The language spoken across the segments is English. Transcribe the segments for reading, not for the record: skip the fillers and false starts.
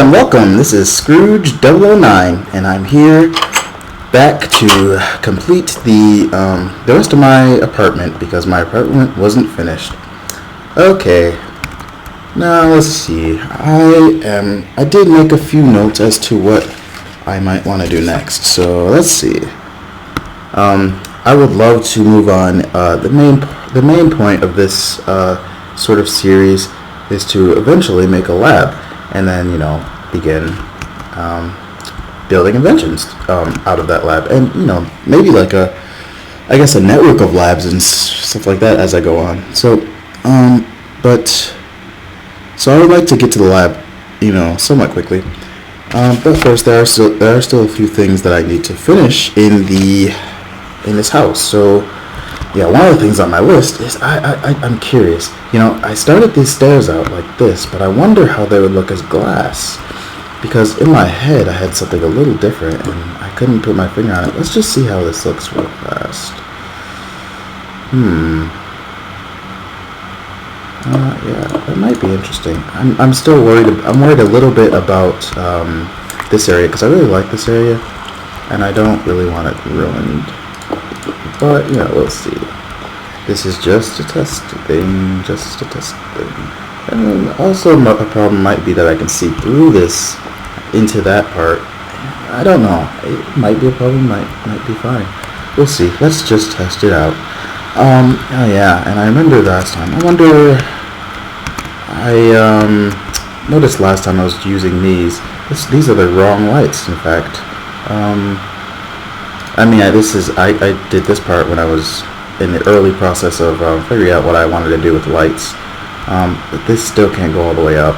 and welcome. This is Scrooge 009, and I'm here back to complete the rest of my apartment because my apartment wasn't finished. Okay, now let's see. I did make a few notes as to what I might want to do next. So let's see. I would love to move on. The main point of this sort of series is to eventually make a lab, and then begin building inventions out of that lab, and maybe like a network of labs and stuff like that as I go on. So I would like to get to the lab somewhat quickly, but first there are still a few things that I need to finish in this house. So yeah, one of the things on my list is I'm curious. I started these stairs out like this, but I wonder how they would look as glass, because in my head I had something a little different and I couldn't put my finger on it. Let's just see how this looks real fast. Yeah, that might be interesting. I'm still worried. I'm worried a little bit about this area because I really like this area and I don't really want it ruined. But we'll see. This is just a test thing, And also a problem might be that I can see through this into that part. I don't know. It might be a problem, might be fine. We'll see. Let's just test it out. Oh yeah, and I remember last time. I wonder. I noticed last time I was using these. These are the wrong lights, in fact. I did this part when I was in the early process of figuring out what I wanted to do with the lights. But this still can't go all the way up.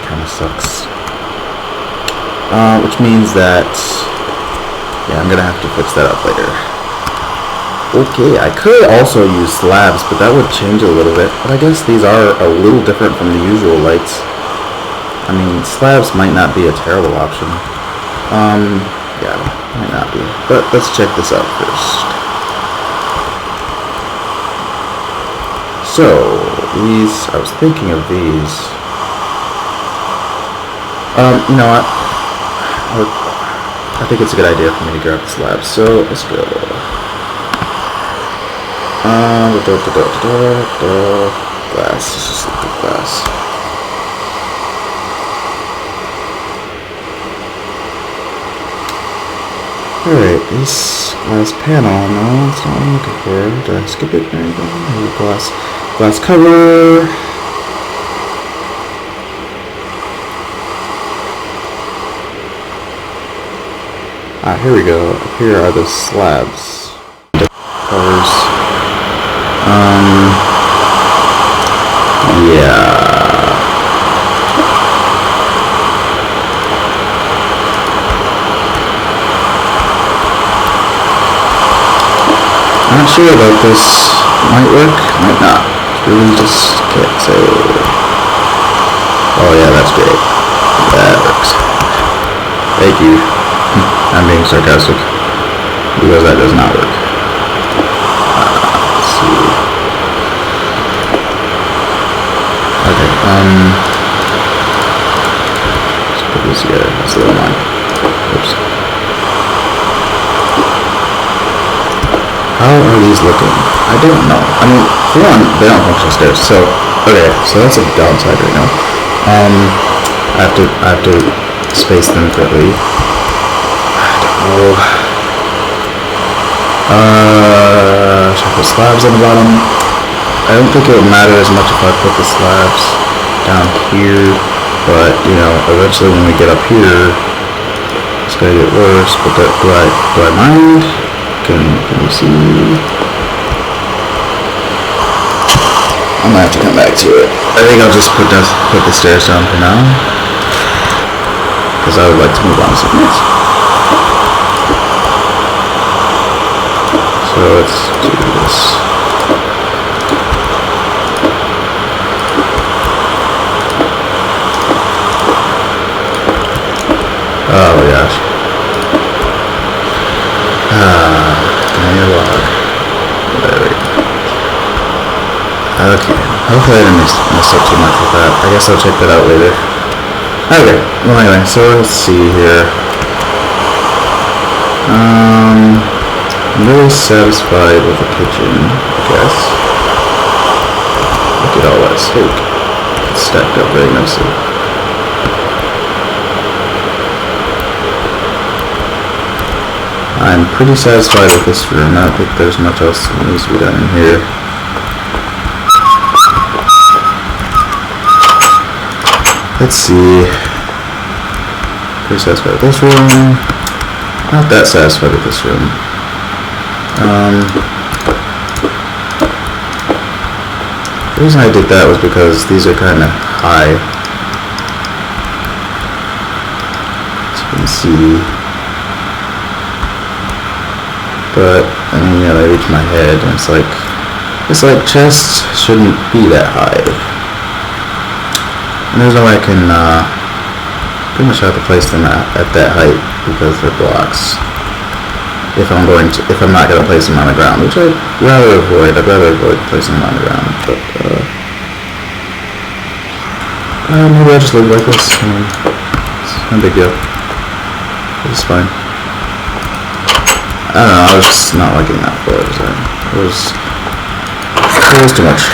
Kind of sucks. Which means that, yeah, I'm gonna have to fix that up later. Okay, I could also use slabs, but that would change a little bit. But I guess these are a little different from the usual lights. I mean, slabs might not be a terrible option. Yeah, might not be. But let's check this out first. So, I was thinking of these. You know what? I think it's a good idea for me to grab the slabs. So, let's go. Glass. Let's just look at glass. Alright, this glass panel, no, that's not what I'm looking for. Did I skip it? There you go. Glass cover. Here we go. Here are the slabs. Covers. Yeah. I'm not sure about this. Might work, might not. Really just can't say. Oh yeah, that's great. That works. Thank you. I'm being sarcastic because that does not work. Let's see. Okay. Let's put this together. That's a little line. Oops. How are these looking? I don't know. I mean, for one, they don't function stairs. So, okay, so that's a downside right now. I have to space them correctly. I don't know. Should I put slabs on the bottom? I don't think it would matter as much if I put the slabs down here, but eventually when we get up here, it's gonna get worse. But do I mind? Can you see? I might have to come back to it. I think I'll just put the stairs down for now, because I would like to move on to something else. So let's do this. Oh my gosh. There we go. Okay, hopefully I didn't mess up too much with that. I guess I'll check that out later. Okay, well anyway, so let's see here. I'm really satisfied with the kitchen, I guess. Look at all that steak. It's stacked up very nicely. I'm pretty satisfied with this room. I don't think there's much else that needs to be done in here. Let's see. Pretty satisfied with this room. Not that satisfied with this room. The reason I did that was because these are kind of high. As you can see. But, I mean, you know, they reach my head, and it's like chests shouldn't be that high. And there's no way I can, pretty much have to place them at that height, because they're blocks. If I'm not going to place them on the ground, which I'd rather avoid placing them on the ground, but, maybe I'll just leave it like this. I mean, it's no big deal. It's fine. I don't know, I was just not liking that floor design. It was too much.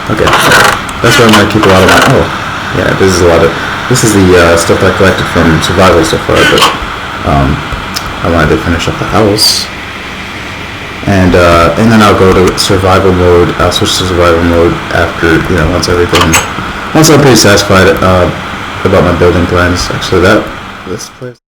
Okay, that's why I'm going to keep a lot of my, oh, yeah, this is the stuff I collected from survival so far, but, I wanted to finish up the house. And then I'll go to survival mode, I'll switch to survival mode after, you know, once I'm pretty satisfied, about my building plans. Actually, this place.